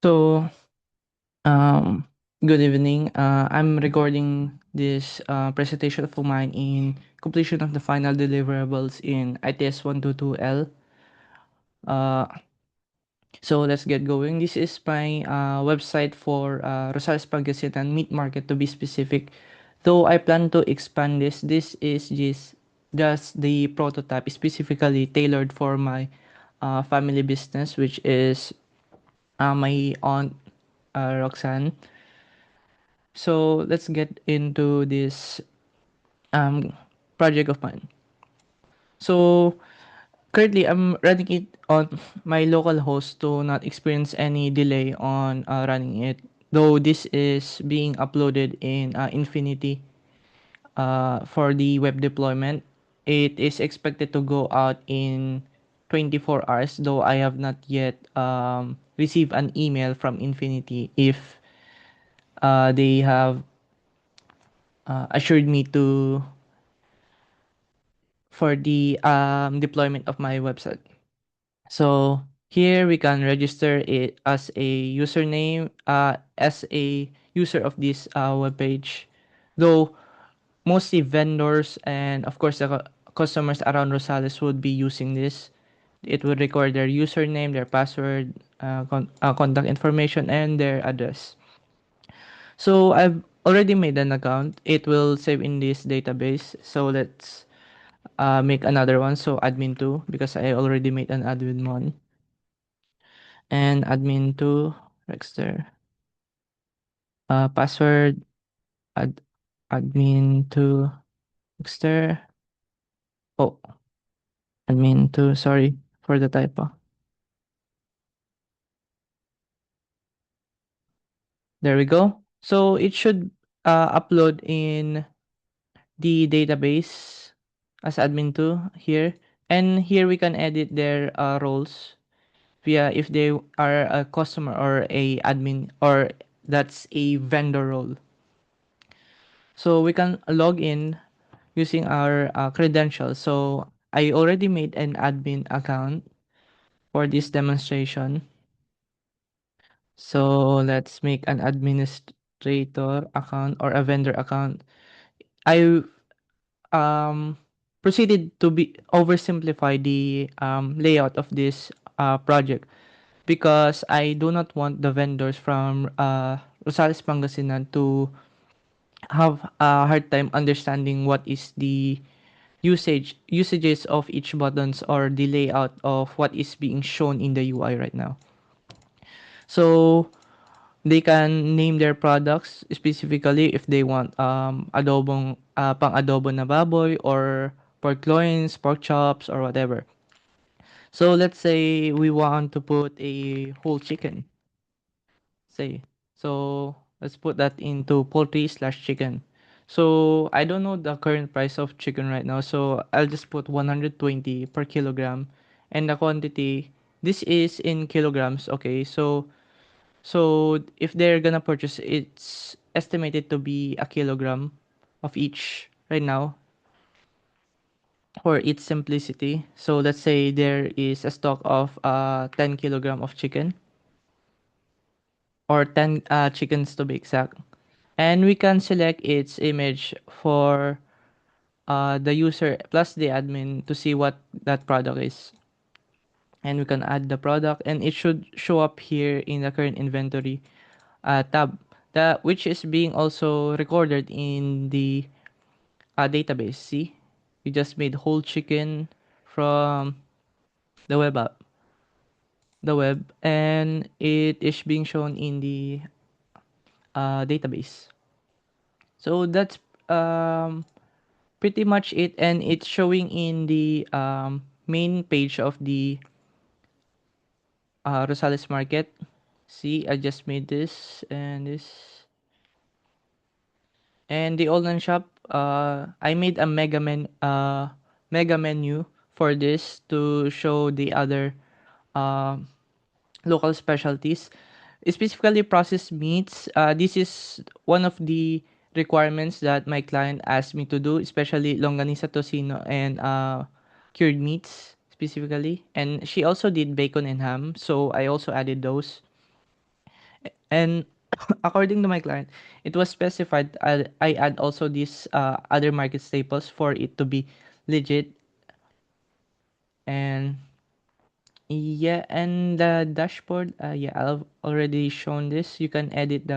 So, um, good evening. I'm recording this presentation of mine in completion of the final deliverables in ITS 122L. Uh, so let's get going. This is my website for Rosales Pangasinan Meat Market to be specific. Though I plan to expand this, this is just the prototype specifically tailored for my family business, which is my aunt Roxanne. So let's get into this um, project of mine. So currently, I'm running it on my local host to not experience any delay on running it. Though this is being uploaded in Infinity for the web deployment, it is expected to go out in 24 hours. Though I have not yet received an email from Infinity if they have assured me to for the deployment of my website. So here we can register it as a username, as a user of this web page. Though mostly vendors and of course the customers around Rosales would be using this. It would record their username, their password, contact information, and their address. So I've already made an account. It will save in this database. So let's make another one. So admin 2 because I already made an admin one. And admin 2 Rexter. Password ad admin 2 Rexter. Oh, admin 2. Sorry for the typo. There we go. So it should upload in the database as admin 2 here. And here we can edit their roles via if they are a customer or a admin or that's a vendor role. So we can log in using our credentials. So I already made an admin account for this demonstration. So let's make an administrator account or a vendor account. I um proceeded to be oversimplify the layout of this project because I do not want the vendors from Rosales Pangasinan to have a hard time understanding what is the usages of each buttons or the layout of what is being shown in the UI right now. So they can name their products specifically if they want adobong pang adobo na baboy or pork loins, pork chops or whatever. So let's say we want to put a whole chicken. Say. So let's put that into poultry slash chicken. So I don't know the current price of chicken right now. So I'll just put 120 per kilogram. And the quantity, this is in kilograms. Okay. So if they're gonna purchase, it's estimated to be a kilogram of each right now for its simplicity. So let's say there is a stock of 10 kilogram of chicken or 10 chickens to be exact. And we can select its image for the user plus the admin to see what that product is. And we can add the product and it should show up here in the current inventory tab that which is being also recorded in the database. See, we just made whole chicken from the the web, and it is being shown in the database. So that's um, pretty much it, and it's showing in the main page of the Rosales Market. See, I just made this and this. And the online shop, I made a mega menu for this to show the other uh, local specialties, specifically processed meats. This is one of the requirements that my client asked me to do, especially longanisa tocino and cured meats specifically. And she also did bacon and ham, so I also added those. And according to my client, it was specified I add also these other market staples for it to be legit. And yeah, and the dashboard, yeah, I've already shown this. You can edit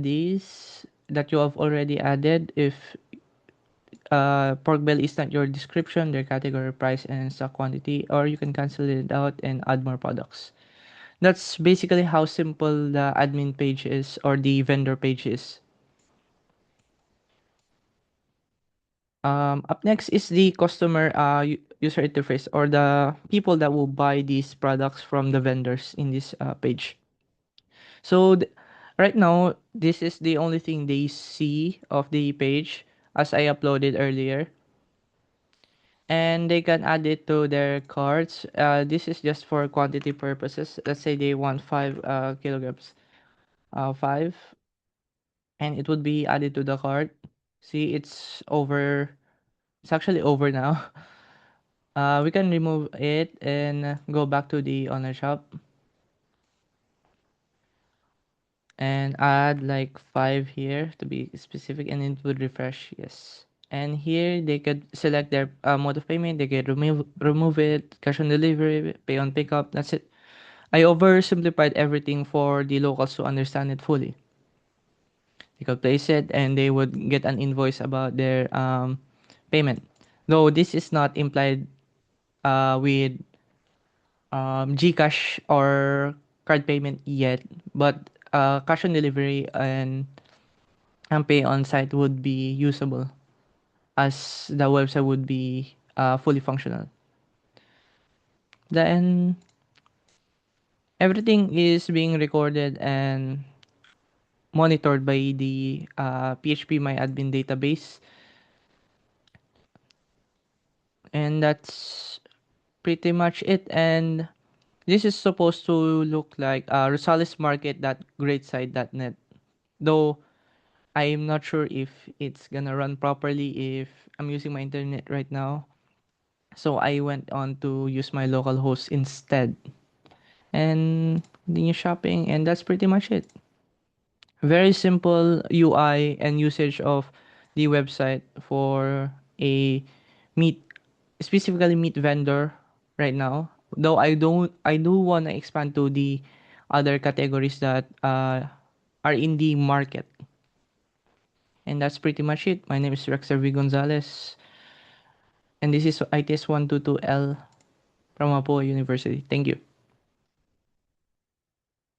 these that you have already added if pork belly is not your description, their category, price, and stock quantity, or you can cancel it out and add more products. That's basically how simple the admin page is or the vendor page is. Up next is the customer user interface or the people that will buy these products from the vendors in this page. So right now, this is the only thing they see of the page as I uploaded earlier. And they can add it to their carts. This is just for quantity purposes. Let's say they want 5 kilograms, 5, and it would be added to the cart. See, it's over. It's actually over now. We can remove it and go back to the owner shop and add like 5 here to be specific, and it would refresh. Yes. And here they could select their mode of payment. They can remove it, cash on delivery, pay on pickup. That's it. I oversimplified everything for the locals to understand it fully. They could place it and they would get an invoice about their payment. Though this is not implied with GCash or card payment yet, but cash on delivery and pay on site would be usable as the website would be fully functional. Then everything is being recorded and monitored by the PHP My Admin database, and that's pretty much it. And this is supposed to look like RosalisMarket.greatside.net. Though I'm not sure if it's gonna run properly if I'm using my internet right now. So I went on to use my local host instead. And continue shopping, and that's pretty much it. Very simple UI and usage of the website for a meat, specifically meat vendor right now. Though I do want to expand to the other categories that are in the market. And that's pretty much it. My name is Rexer V. Gonzalez, and this is ITS 122L from Apo University. Thank you.